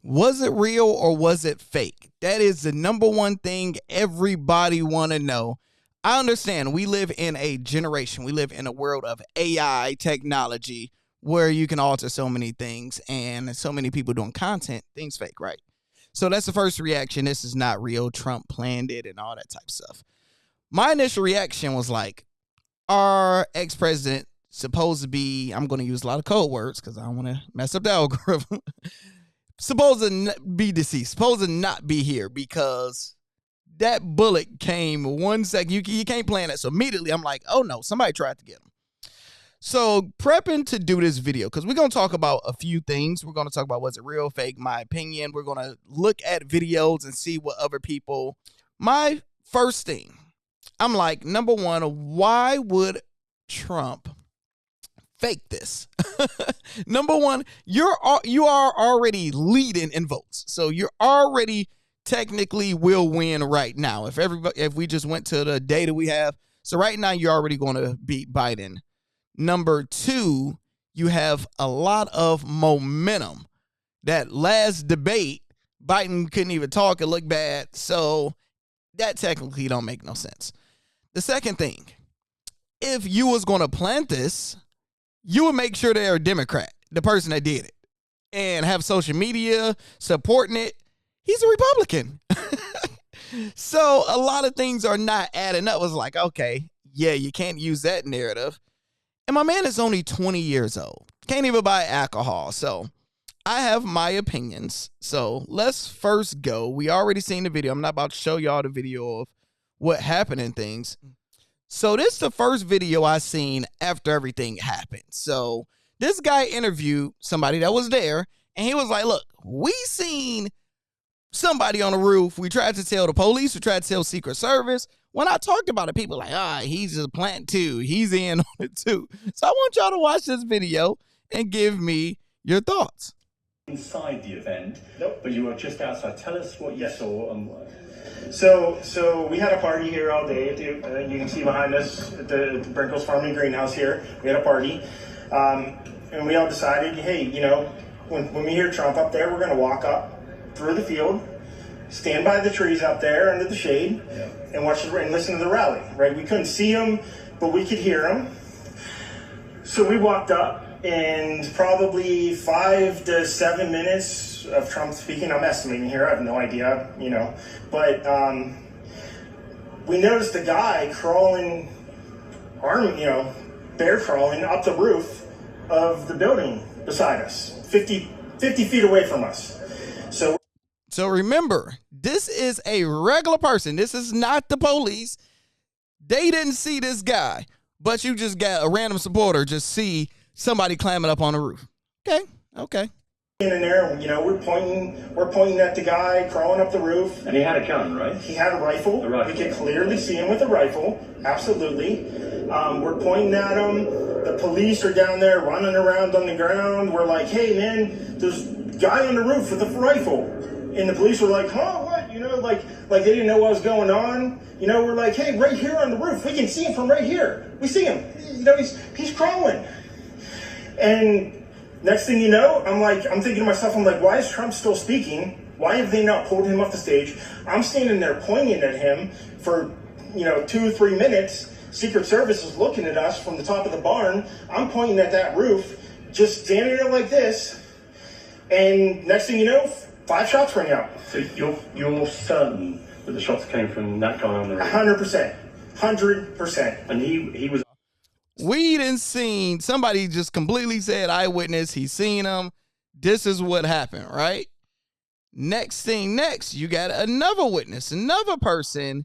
Was it real or was it fake? That is the number one thing everybody want to know. I understand we live in a generation, we live in a world of AI technology where you can alter so many things and so many people doing content, things fake, right? So that's the first reaction. This is not real. Trump planned it and all that type of stuff. My initial reaction was like, our ex-president supposed to be, I'm going to use a lot of code words because I don't want to mess up the algorithm, supposed to be deceased, supposed to not be here because that bullet came 1 second. You can't plan that. So immediately I'm like, oh no, somebody tried to get him. So prepping to do this video, because we're going to talk about a few things. We're going to talk about was it real, fake, my opinion. We're going to look at videos and see what other people. My first thing, I'm like, number one, why would Trump fake this? Number one, you are already leading in votes. So you're already technically will win right now. If we just went to the data we have. So right now you're already going to beat Biden. Number two, you have a lot of momentum. That last debate, Biden couldn't even talk. It looked bad. So that technically don't make no sense. The second thing, if you was going to plant this, you would make sure they're a Democrat, the person that did it, and have social media supporting it. He's a Republican. So a lot of things are not adding up. It was like, okay, yeah, you can't use that narrative. And my man is only 20 years old. Can't even buy alcohol. So I have my opinions. So let's first go. We already seen the video. I'm not about to show y'all the video of what happened and things. So this is the first video I seen after everything happened. So this guy interviewed somebody that was there, and he was like, look, we seen somebody on the roof. We tried to tell the police. We tried to tell Secret Service. When I talked about it, people were like, he's a plant too. He's in on it too. So I want y'all to watch this video and give me your thoughts. Inside the event, nope. But you were just outside. Tell us what you saw. So we had a party here all day. You can see behind us at the Brinkles Farming Greenhouse here. We had a party. And we all decided, hey, you know, when we hear Trump up there, we're going to walk up through the field, stand by the trees up there under the shade, and watch and listen to the rally, right? We couldn't see him, but we could hear him. So we walked up, and probably 5 to 7 minutes of Trump speaking. I'm estimating here, I have no idea, you know. But we noticed a guy crawling, bear crawling up the roof of the building beside us, 50 feet away from us. So remember, this is a regular person. This is not the police. They didn't see this guy, but you just got a random supporter just see somebody climbing up on the roof. Okay. In there, you know, we're pointing at the guy crawling up the roof. And he had a gun, right? He had a rifle. We could clearly see him with a rifle. Absolutely. We're pointing at him. The police are down there running around on the ground. We're like, hey man, there's a guy on the roof with a rifle. And the police were like, huh, what? You know, like they didn't know what was going on. You know, we're like, hey, right here on the roof, we can see him from right here. We see him. You know, he's crawling. And next thing you know, I'm thinking to myself, I'm like, why is Trump still speaking? Why have they not pulled him off the stage? I'm standing there pointing at him for, 2 or 3 minutes. Secret Service is looking at us from the top of the barn. I'm pointing at that roof, just standing there like this. And next thing you know, 5 shots ring out. So you're certain that the shots came from that guy on the roof? 100%. And he was... We didn't seen, somebody just completely said eyewitness, he seen him. This is what happened, right? Next, you got another witness, another person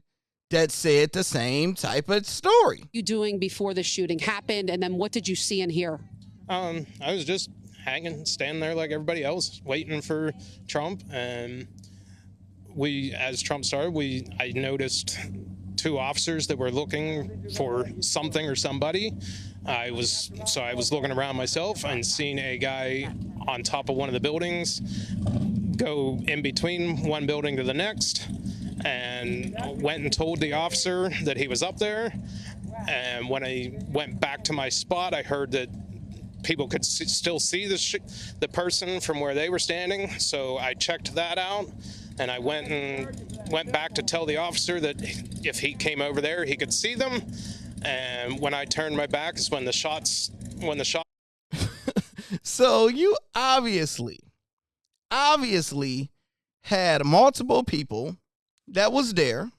that said the same type of story. You doing before the shooting happened, and then what did you see and hear? I was just standing there like everybody else, waiting for Trump. And as Trump started, I noticed 2 officers that were looking for something or somebody. I was looking around myself and seeing a guy on top of one of the buildings go in between one building to the next, and went and told the officer that he was up there. And when I went back to my spot, I heard that people could still see the person from where they were standing. So I checked that out, and I went back to tell the officer that if he came over there, he could see them. And when I turned my back is when the shot. So you obviously had multiple people that was there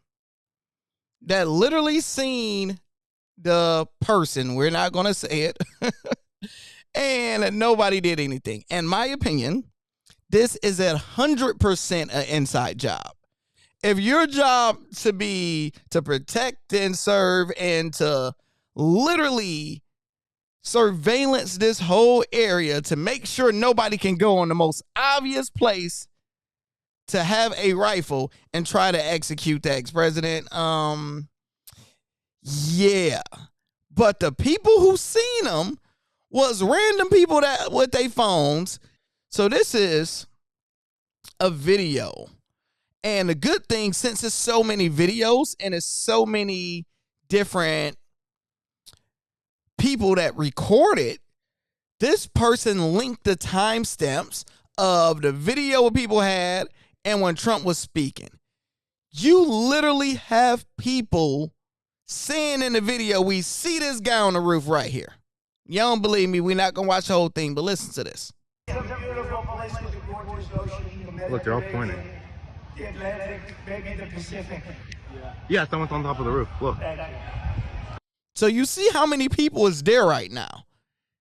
that literally seen the person. We're not going to say it. And nobody did anything. In my opinion, this is 100% an inside job. If your job to be to protect and serve and to literally surveillance this whole area to make sure nobody can go on the most obvious place to have a rifle and try to execute the ex-president, yeah. But the people who seen him was random people that with their phones. So this is a video. And the good thing, since it's so many videos and it's so many different people that recorded, this person linked the timestamps of the video what people had and when Trump was speaking. You literally have people saying in the video, we see this guy on the roof right here. You don't believe me? We're not going to watch the whole thing, but listen to this. Look, they're all pointing. The Atlantic, maybe the Pacific. Yeah, someone's on top of the roof. Look. So you see how many people is there right now.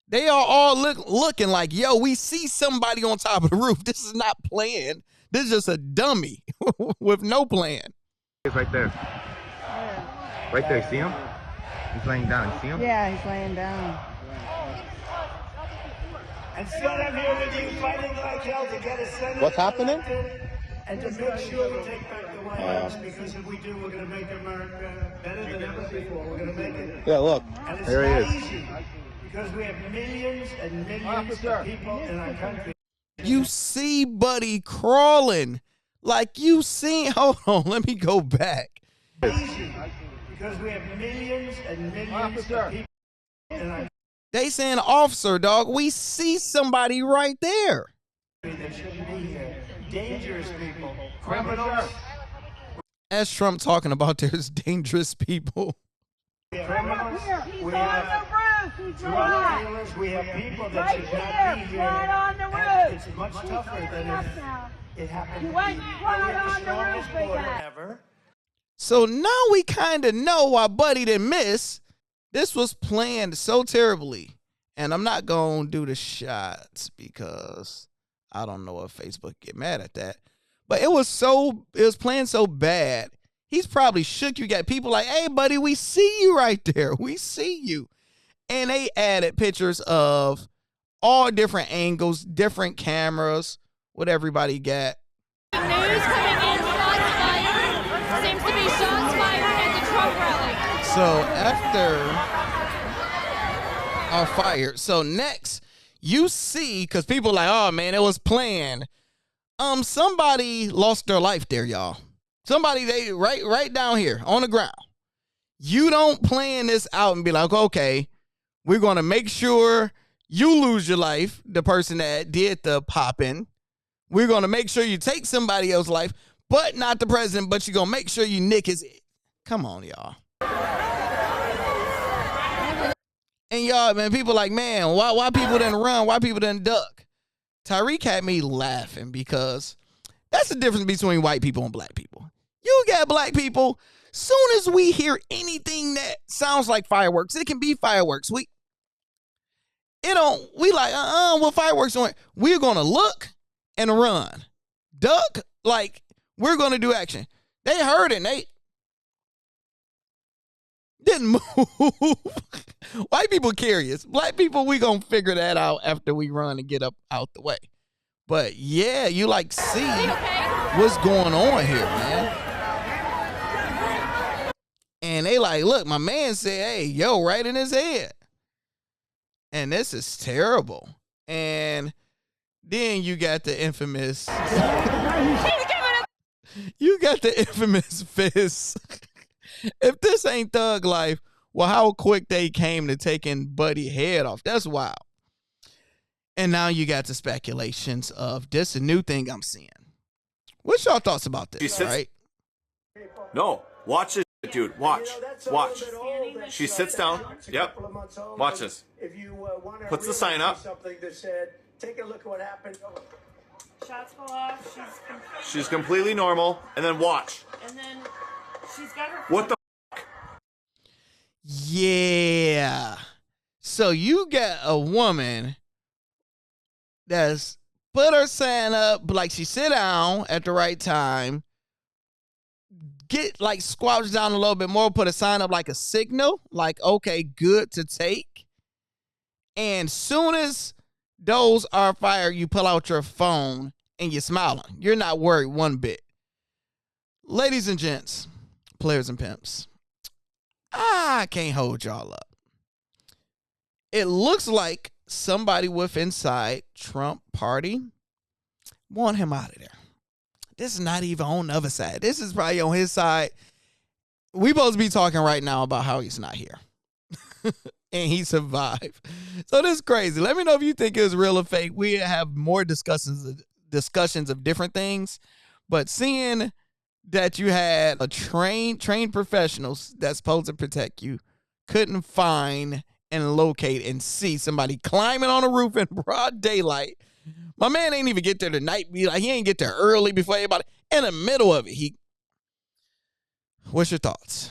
They are all looking like, yo, we see somebody on top of the roof. This is not planned. This is just a dummy with no plan. It's right there. Right there, see him? He's laying down. See him? Yeah, he's laying down. And still I'm here with you fighting like hell to get a senator. What's happening? And to make sure we take back the White House, because if we do, we're going to make America better than ever before. We're going to make it. Yeah, look. And it's There he not is. easy, because we have millions and millions of people in our country. You see Buddy crawling. Like you seen, hold on, let me go back. Easy, because we have millions and millions of people in our They saying, officer, dog, we see somebody right there. country that shouldn't be here. Dangerous people, criminals. As Trump talking about there's dangerous people. Criminals, He's we on have the roof. He's drug right. dealers, we have people that Right should not here, be here. right on the And roof. it's much tougher than if it happened. He went right We have on the strongest roof border again. ever. So now we kind of know why Buddy didn't miss. This was planned so terribly. And I'm not going to do the shots because I don't know if Facebook get mad at that. But it was planned so bad. He's probably shook. You got people like, hey, buddy, we see you right there. We see you. And they added pictures of all different angles, different cameras, what everybody got. News coming in, shots fired. Seems to be shots fired at the Trump rally. So after are fired. So next you see, because people are like, oh man, it was planned. Somebody lost their life there, y'all. Somebody, they right down here on the ground. You don't plan this out and be like, okay, we're going to make sure you lose your life, the person that did the popping. We're going to make sure you take somebody else's life, but not the president, but you're going to make sure you nick his. Come on, y'all. And y'all, man, people like, man, why people didn't run? Why people didn't duck? Tyreek had me laughing because that's the difference between white people and black people. You got black people, soon as we hear anything that sounds like fireworks, it can be fireworks. We like, well, fireworks aren't. We're going to look and run. Duck, like, we're going to do action. They heard it and they didn't move. White people curious. Black people, we gonna figure that out after we run and get up out the way. But yeah, you like see what's going on here, man. And they like, look, my man said, hey, yo, right in his head. And this is terrible. And then you got the infamous fist. If this ain't thug life, well, how quick they came to taking Buddy head off. That's wild. And now you got the speculations of this a new thing I'm seeing. What's y'all thoughts about this, right? No, watch this, dude. Watch. Watch. She sits down. Yep. Watch this. Puts the sign up. Take a look at what happened. Shots go off. She's completely normal. And then watch. And then she's got her. What the? Yeah. So you get a woman that's put her sign up, like she sit down at the right time, get like squelch down a little bit more, put a sign up like a signal, like, okay, good to take. And soon as those are fired, you pull out your phone and you're smiling. You're not worried one bit. Ladies and gents, players and pimps, I can't hold y'all up. It looks like somebody with inside Trump party want him out of there. This is not even on the other side. This is probably on his side. We supposed to be talking right now about how he's not here. And he survived. So this is crazy. Let me know if you think it was real or fake. We have more discussions of different things. But seeing that you had a trained professionals that's supposed to protect you couldn't find and locate and see somebody climbing on a roof in broad daylight. My man ain't even get there tonight. He ain't get there early before everybody. In the middle of it, what's your thoughts?